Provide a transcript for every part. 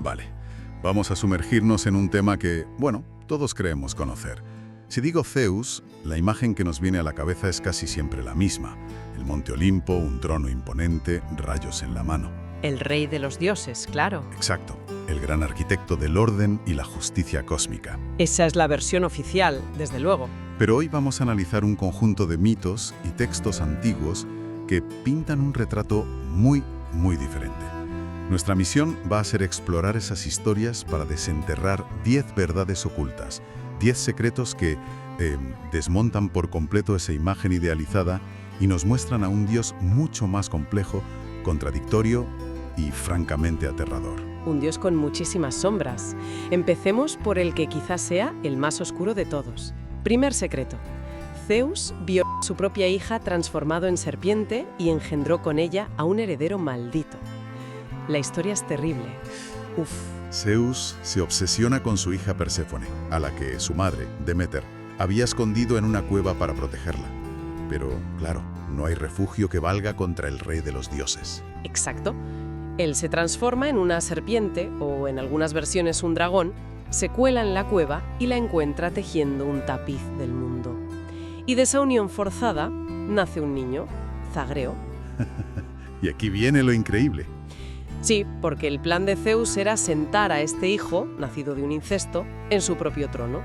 Vale, vamos a sumergirnos en un tema que, bueno, todos creemos conocer. Si digo Zeus, la imagen que nos viene a la cabeza es casi siempre la misma. El monte Olimpo, un trono imponente, rayos en la mano. El rey de los dioses, claro. Exacto, el gran arquitecto del orden y la justicia cósmica. Esa es la versión oficial, desde luego. Pero hoy vamos a analizar un conjunto de mitos y textos antiguos que pintan un retrato muy diferente. Nuestra misión va a ser explorar esas historias para desenterrar 10 verdades ocultas, 10 secretos que desmontan por completo esa imagen idealizada y nos muestran a un Dios mucho más complejo, contradictorio y francamente aterrador. Un dios con muchísimas sombras. Empecemos por el que quizás sea el más oscuro de todos. Primer secreto. Zeus vio a su propia hija transformado en serpiente y engendró con ella a un heredero maldito. La historia es terrible. Uf. Zeus se obsesiona con su hija Perséfone, a la que su madre, Deméter, había escondido en una cueva para protegerla. Pero, claro, no hay refugio que valga contra el rey de los dioses. Exacto. Él se transforma en una serpiente, o en algunas versiones un dragón, se cuela en la cueva y la encuentra tejiendo un tapiz del mundo. Y de esa unión forzada nace un niño, Zagreo. Y aquí viene lo increíble. Sí, porque el plan de Zeus era sentar a este hijo, nacido de un incesto, en su propio trono.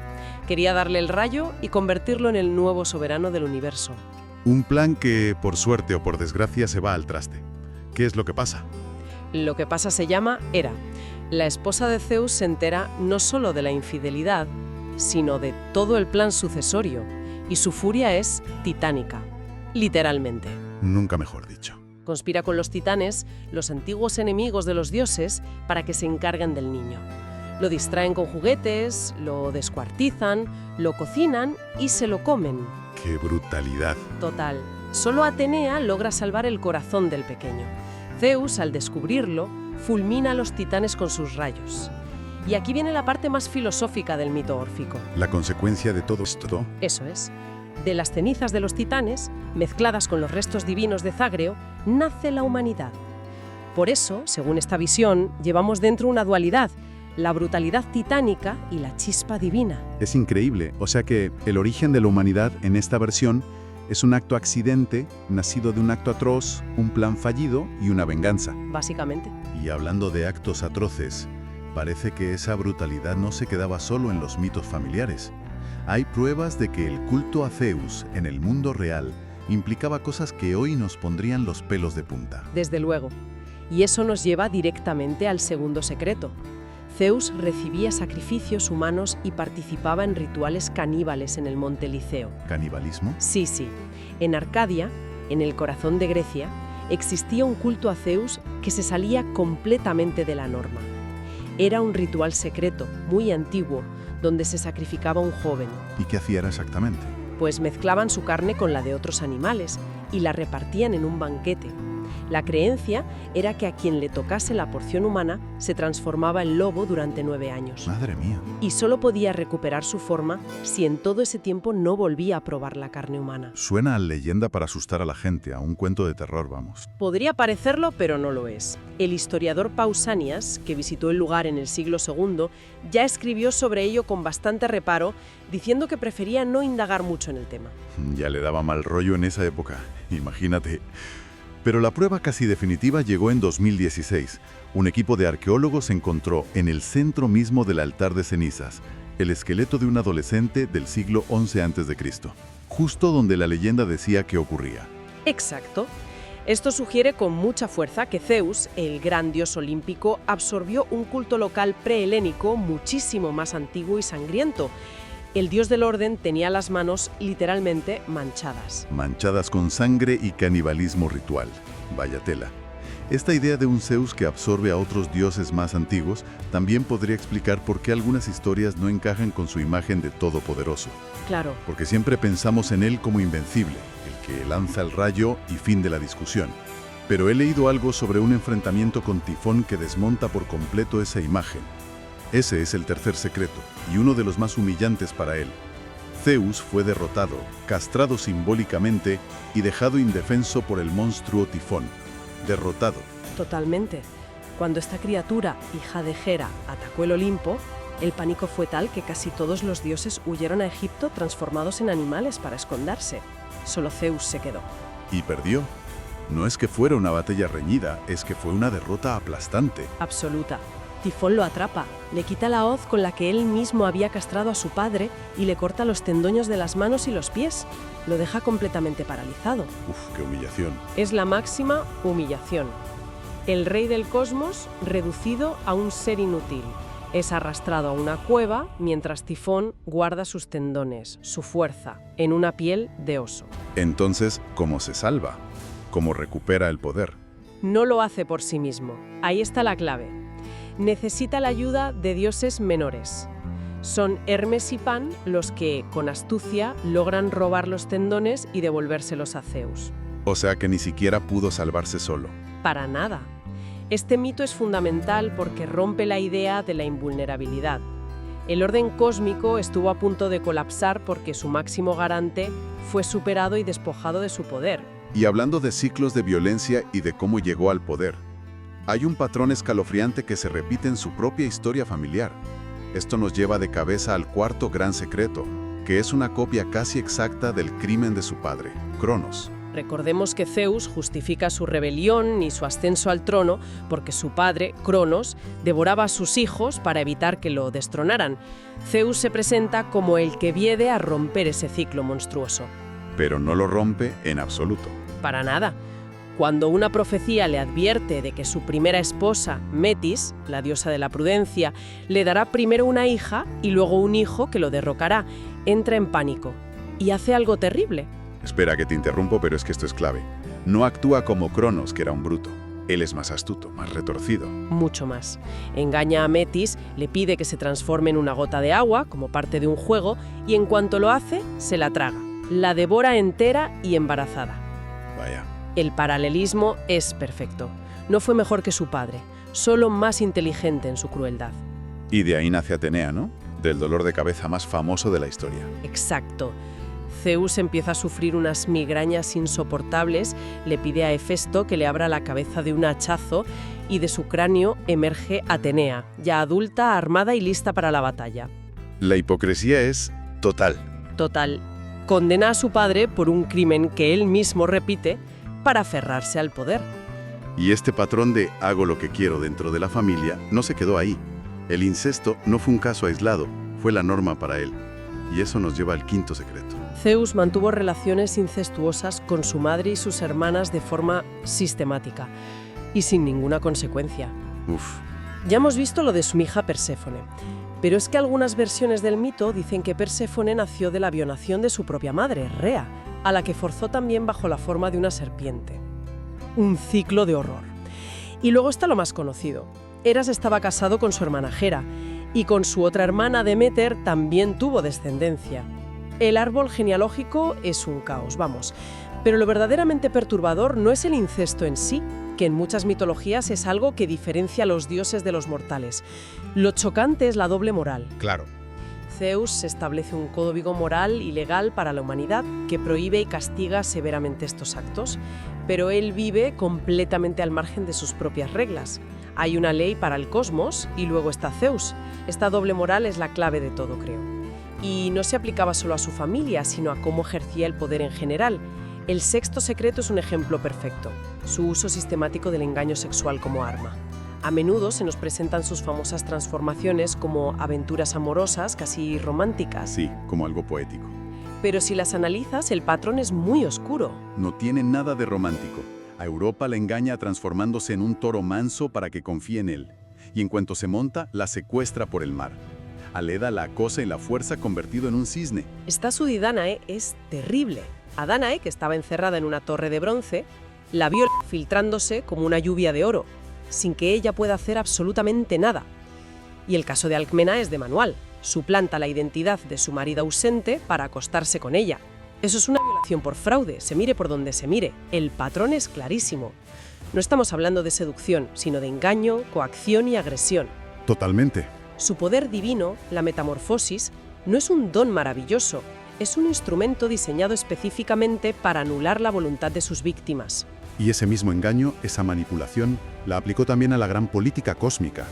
Quería darle el rayo y convertirlo en el nuevo soberano del universo. Un plan que, por suerte o por desgracia, se va al traste. ¿Qué es lo que pasa? Lo que pasa se llama Hera. La esposa de Zeus se entera no solo de la infidelidad, sino de todo el plan sucesorio. Y su furia es titánica, literalmente. Nunca mejor dicho. Conspira con los titanes, los antiguos enemigos de los dioses, para que se encarguen del niño. Lo distraen con juguetes, lo descuartizan, lo cocinan y se lo comen. ¡Qué brutalidad! Total. Solo Atenea logra salvar el corazón del pequeño. Zeus, al descubrirlo, fulmina a los titanes con sus rayos. Y aquí viene la parte más filosófica del mito órfico. ¿La consecuencia de todo esto? Eso es. De las cenizas de los titanes, mezcladas con los restos divinos de Zagreo, nace la humanidad. Por eso, según esta visión, llevamos dentro una dualidad, la brutalidad titánica y la chispa divina. Es increíble. O sea que el origen de la humanidad en esta versión es un acto accidente, nacido de un acto atroz, un plan fallido y una venganza. Básicamente. Y hablando de actos atroces, parece que esa brutalidad no se quedaba solo en los mitos familiares. Hay pruebas de que el culto a Zeus en el mundo real implicaba cosas que hoy nos pondrían los pelos de punta. Desde luego. Y eso nos lleva directamente al segundo secreto. Zeus recibía sacrificios humanos y participaba en rituales caníbales en el monte Liceo. ¿Canibalismo? Sí. En Arcadia, en el corazón de Grecia, existía un culto a Zeus que se salía completamente de la norma. Era un ritual secreto, muy antiguo, donde se sacrificaba un joven. ¿Y qué hacían exactamente? Pues mezclaban su carne con la de otros animales y la repartían en un banquete. La creencia era que a quien le tocase la porción humana se transformaba en lobo durante 9 años. ¡Madre mía! Y solo podía recuperar su forma si en todo ese tiempo no volvía a probar la carne humana. Suena a leyenda para asustar a la gente, a un cuento de terror, vamos. Podría parecerlo, pero no lo es. El historiador Pausanias, que visitó el lugar en el siglo II, ya escribió sobre ello con bastante reparo, diciendo que prefería no indagar mucho en el tema. Ya le daba mal rollo en esa época, imagínate. Pero la prueba casi definitiva llegó en 2016. Un equipo de arqueólogos encontró en el centro mismo del altar de cenizas el esqueleto de un adolescente del siglo XI a.C., justo donde la leyenda decía que ocurría. Exacto. Esto sugiere con mucha fuerza que Zeus, el gran dios olímpico, absorbió un culto local prehelénico muchísimo más antiguo y sangriento. El dios del orden tenía las manos literalmente manchadas. Manchadas con sangre y canibalismo ritual. Vaya tela. Esta idea de un Zeus que absorbe a otros dioses más antiguos también podría explicar por qué algunas historias no encajan con su imagen de todopoderoso. Claro. Porque siempre pensamos en él como invencible, el que lanza el rayo y fin de la discusión. Pero he leído algo sobre un enfrentamiento con Tifón que desmonta por completo esa imagen. Ese es el tercer secreto, y uno de los más humillantes para él. Zeus fue derrotado, castrado simbólicamente y dejado indefenso por el monstruo Tifón. Derrotado. Totalmente. Cuando esta criatura, hija de Hera, atacó el Olimpo, el pánico fue tal que casi todos los dioses huyeron a Egipto transformados en animales para esconderse. Solo Zeus se quedó. Y perdió. No es que fuera una batalla reñida, es que fue una derrota aplastante. Absoluta. Tifón lo atrapa, le quita la hoz con la que él mismo había castrado a su padre y le corta los tendoños de las manos y los pies. Lo deja completamente paralizado. Uf, qué humillación. Es la máxima humillación. El rey del cosmos reducido a un ser inútil. Es arrastrado a una cueva mientras Tifón guarda sus tendones, su fuerza, en una piel de oso. Entonces, ¿cómo se salva? ¿Cómo recupera el poder? No lo hace por sí mismo. Ahí está la clave. Necesita la ayuda de dioses menores. Son Hermes y Pan los que, con astucia, logran robar los tendones y devolvérselos a Zeus. O sea que ni siquiera pudo salvarse solo. Para nada. Este mito es fundamental porque rompe la idea de la invulnerabilidad. El orden cósmico estuvo a punto de colapsar porque su máximo garante fue superado y despojado de su poder. Y hablando de ciclos de violencia y de cómo llegó al poder, hay un patrón escalofriante que se repite en su propia historia familiar. Esto nos lleva de cabeza al cuarto gran secreto, que es una copia casi exacta del crimen de su padre, Cronos. Recordemos que Zeus justifica su rebelión y su ascenso al trono porque su padre, Cronos, devoraba a sus hijos para evitar que lo destronaran. Zeus se presenta como el que viene a romper ese ciclo monstruoso. Pero no lo rompe en absoluto. Para nada. Cuando una profecía le advierte de que su primera esposa, Metis, la diosa de la prudencia, le dará primero una hija y luego un hijo que lo derrocará, entra en pánico y hace algo terrible. Espera que te interrumpo, pero es que esto es clave. No actúa como Cronos, que era un bruto. Él es más astuto, más retorcido. Mucho más. Engaña a Metis, le pide que se transforme en una gota de agua, como parte de un juego, y en cuanto lo hace, se la traga. La devora entera y embarazada. Vaya. El paralelismo es perfecto. No fue mejor que su padre, solo más inteligente en su crueldad. Y de ahí nace Atenea, ¿no? Del dolor de cabeza más famoso de la historia. Exacto. Zeus empieza a sufrir unas migrañas insoportables, le pide a Hefesto que le abra la cabeza de un hachazo y de su cráneo emerge Atenea, ya adulta, armada y lista para la batalla. La hipocresía es total. Total. Condena a su padre por un crimen que él mismo repite para aferrarse al poder. Y este patrón de hago lo que quiero dentro de la familia no se quedó ahí. El incesto no fue un caso aislado, fue la norma para él. Y eso nos lleva al quinto secreto. Zeus mantuvo relaciones incestuosas con su madre y sus hermanas de forma sistemática y sin ninguna consecuencia. Uf. Ya hemos visto lo de su hija Perséfone, pero es que algunas versiones del mito dicen que Perséfone nació de la violación de su propia madre, Rea, a la que forzó también bajo la forma de una serpiente. Un ciclo de horror. Y luego está lo más conocido. Eras estaba casado con su hermana Hera, y con su otra hermana Deméter también tuvo descendencia. El árbol genealógico es un caos, vamos. Pero lo verdaderamente perturbador no es el incesto en sí, que en muchas mitologías es algo que diferencia a los dioses de los mortales. Lo chocante es la doble moral. Claro. Zeus establece un código moral y legal para la humanidad que prohíbe y castiga severamente estos actos, pero él vive completamente al margen de sus propias reglas. Hay una ley para el cosmos y luego está Zeus. Esta doble moral es la clave de todo, creo. Y no se aplicaba solo a su familia, sino a cómo ejercía el poder en general. El sexto secreto es un ejemplo perfecto, su uso sistemático del engaño sexual como arma. A menudo se nos presentan sus famosas transformaciones como aventuras amorosas, casi románticas. Sí, como algo poético. Pero si las analizas, el patrón es muy oscuro. No tiene nada de romántico. A Europa la engaña transformándose en un toro manso para que confíe en él. Y en cuanto se monta, la secuestra por el mar. A Leda la acosa y la fuerza convertido en un cisne. Esta Sudi Danae es terrible. A Danae, que estaba encerrada en una torre de bronce, la viola filtrándose como una lluvia de oro, sin que ella pueda hacer absolutamente nada. Y el caso de Alcmena es de manual. Suplanta la identidad de su marido ausente para acostarse con ella. Eso es una violación por fraude, se mire por donde se mire. El patrón es clarísimo. No estamos hablando de seducción, sino de engaño, coacción y agresión. Totalmente. Su poder divino, la metamorfosis, no es un don maravilloso, es un instrumento diseñado específicamente para anular la voluntad de sus víctimas. Y ese mismo engaño, esa manipulación, la aplicó también a la gran política cósmica.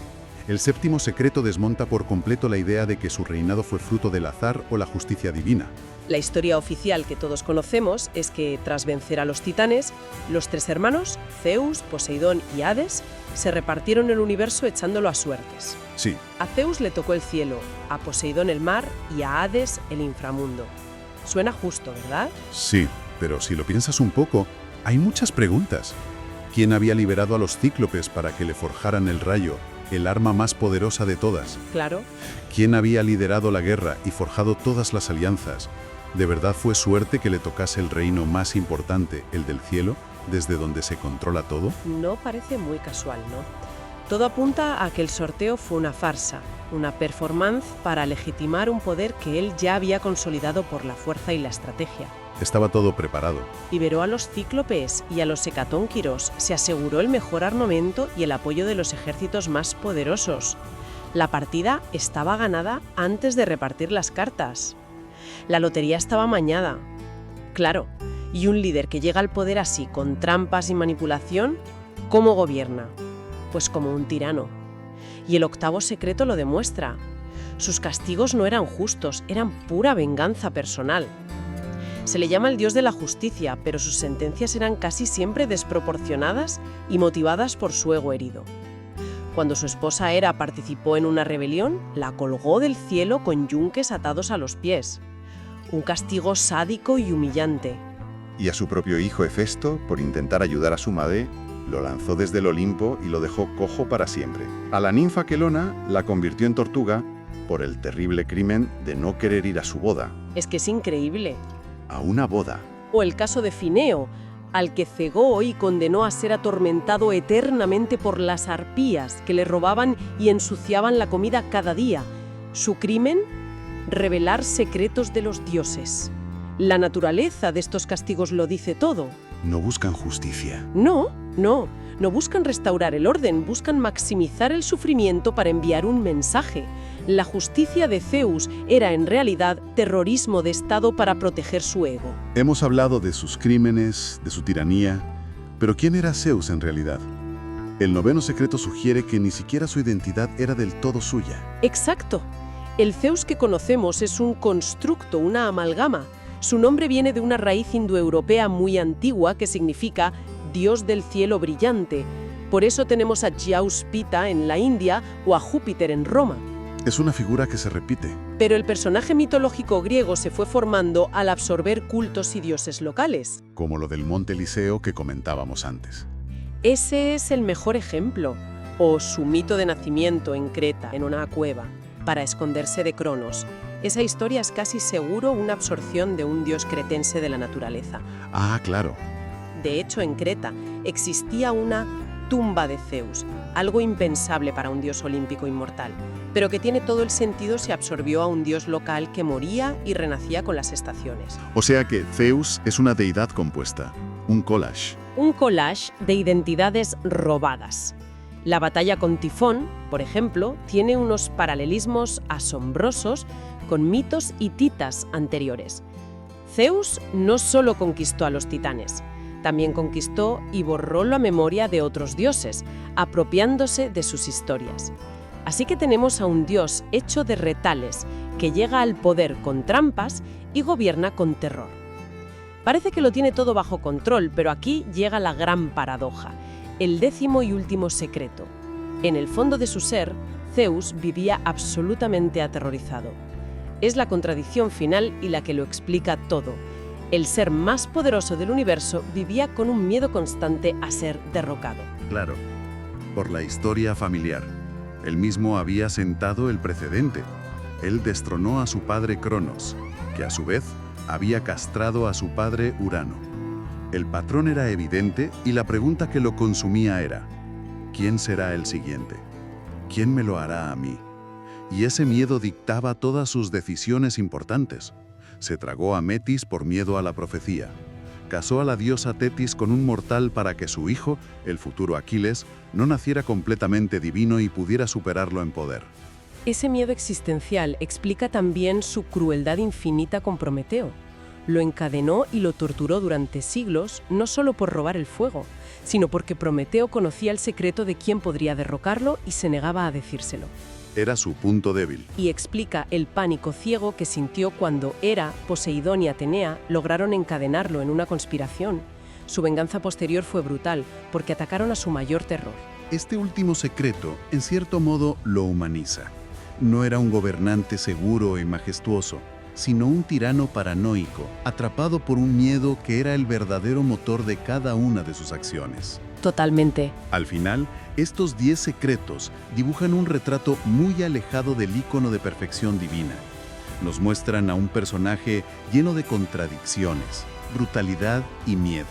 El séptimo secreto desmonta por completo la idea de que su reinado fue fruto del azar o la justicia divina. La historia oficial que todos conocemos es que, tras vencer a los titanes, los tres hermanos, Zeus, Poseidón y Hades, se repartieron el universo echándolo a suertes. Sí, A Zeus le tocó el cielo, a Poseidón el mar y a Hades el inframundo. Suena justo, ¿verdad? sí, pero si lo piensas un poco, hay muchas preguntas. ¿Quién había liberado a los cíclopes para que le forjaran el rayo, el arma más poderosa de todas? Claro. ¿Quién había liderado la guerra y forjado todas las alianzas? ¿De verdad fue suerte que le tocase el reino más importante, el del cielo, desde donde se controla todo? No parece muy casual, ¿no? Todo apunta a que el sorteo fue una farsa, una performance para legitimar un poder que él ya había consolidado por la fuerza y la estrategia. Estaba todo preparado. Liberó a los cíclopes y a los hecatónquiros, se aseguró el mejor armamento y el apoyo de los ejércitos más poderosos. La partida estaba ganada antes de repartir las cartas. La lotería estaba amañada. Claro, y un líder que llega al poder así, con trampas y manipulación, ¿cómo gobierna? Pues como un tirano. Y el octavo secreto lo demuestra. Sus castigos no eran justos, eran pura venganza personal. Se le llama el dios de la justicia, pero sus sentencias eran casi siempre desproporcionadas y motivadas por su ego herido. Cuando su esposa Hera participó en una rebelión, la colgó del cielo con yunques atados a los pies. Un castigo sádico y humillante. Y a su propio hijo Hefesto, por intentar ayudar a su madre, lo lanzó desde el Olimpo y lo dejó cojo para siempre. A la ninfa Quelona la convirtió en tortuga por el terrible crimen de no querer ir a su boda. Es que es increíble. A una boda. O el caso de Fineo, al que cegó y condenó a ser atormentado eternamente por las arpías que le robaban y ensuciaban la comida cada día. Su crimen: revelar secretos de los dioses. La naturaleza de estos castigos lo dice todo. No buscan justicia. No buscan restaurar el orden, buscan maximizar el sufrimiento para enviar un mensaje. La justicia de Zeus era en realidad terrorismo de Estado para proteger su ego. Hemos hablado de sus crímenes, de su tiranía, pero ¿quién era Zeus en realidad? El noveno secreto sugiere que ni siquiera su identidad era del todo suya. Exacto. El Zeus que conocemos es un constructo, una amalgama. Su nombre viene de una raíz indoeuropea muy antigua que significa Dios del cielo brillante. Por eso tenemos a Jauspita en la India o a Júpiter en Roma. Es una figura que se repite. Pero el personaje mitológico griego se fue formando al absorber cultos y dioses locales. Como lo del monte Eliseo que comentábamos antes. Ese es el mejor ejemplo. O su mito de nacimiento en Creta, en una cueva, para esconderse de Cronos. Esa historia es casi seguro una absorción de un dios cretense de la naturaleza. Ah, claro. De hecho, en Creta existía una tumba de Zeus, algo impensable para un dios olímpico inmortal, pero que tiene todo el sentido si absorbió a un dios local que moría y renacía con las estaciones. O sea que Zeus es una deidad compuesta, un collage. Un collage de identidades robadas. La batalla con Tifón, por ejemplo, tiene unos paralelismos asombrosos con mitos hititas anteriores. Zeus no solo conquistó a los titanes, también conquistó y borró la memoria de otros dioses, apropiándose de sus historias. Así que tenemos a un dios hecho de retales, que llega al poder con trampas y gobierna con terror. Parece que lo tiene todo bajo control, pero aquí llega la gran paradoja, el décimo y último secreto. En el fondo de su ser, Zeus vivía absolutamente aterrorizado. Es la contradicción final y la que lo explica todo. El ser más poderoso del universo vivía con un miedo constante a ser derrocado. Claro, por la historia familiar. Él mismo había sentado el precedente. Él destronó a su padre Cronos, que a su vez había castrado a su padre Urano. El patrón era evidente y la pregunta que lo consumía era: ¿quién será el siguiente? ¿Quién me lo hará a mí? Y ese miedo dictaba todas sus decisiones importantes. Se tragó a Metis por miedo a la profecía. Casó a la diosa Tetis con un mortal para que su hijo, el futuro Aquiles, no naciera completamente divino y pudiera superarlo en poder. Ese miedo existencial explica también su crueldad infinita con Prometeo. Lo encadenó y lo torturó durante siglos, no solo por robar el fuego, sino porque Prometeo conocía el secreto de quién podría derrocarlo y se negaba a decírselo. Era su punto débil. Y explica el pánico ciego que sintió cuando Hera, Poseidón y Atenea lograron encadenarlo en una conspiración. Su venganza posterior fue brutal, porque atacaron a su mayor terror. Este último secreto, en cierto modo, lo humaniza. No era un gobernante seguro y majestuoso, sino un tirano paranoico, atrapado por un miedo que era el verdadero motor de cada una de sus acciones. Totalmente. Al final, estos 10 secretos dibujan un retrato muy alejado del ícono de perfección divina. Nos muestran a un personaje lleno de contradicciones, brutalidad y miedo.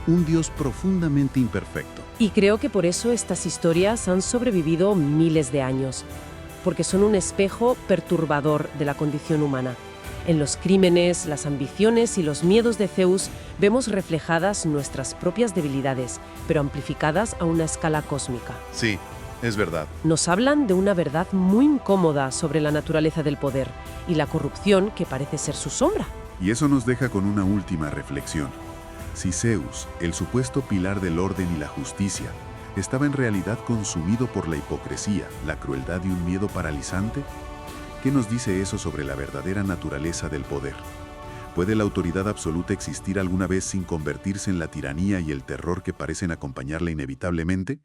Un Dios profundamente imperfecto. Y creo que por eso estas historias han sobrevivido miles de años, porque son un espejo perturbador de la condición humana. En los crímenes, las ambiciones y los miedos de Zeus vemos reflejadas nuestras propias debilidades, pero amplificadas a una escala cósmica. Sí, es verdad. Nos hablan de una verdad muy incómoda sobre la naturaleza del poder y la corrupción que parece ser su sombra. Y eso nos deja con una última reflexión. Si Zeus, el supuesto pilar del orden y la justicia, estaba en realidad consumido por la hipocresía, la crueldad y un miedo paralizante, ¿qué nos dice eso sobre la verdadera naturaleza del poder? ¿Puede la autoridad absoluta existir alguna vez sin convertirse en la tiranía y el terror que parecen acompañarla inevitablemente?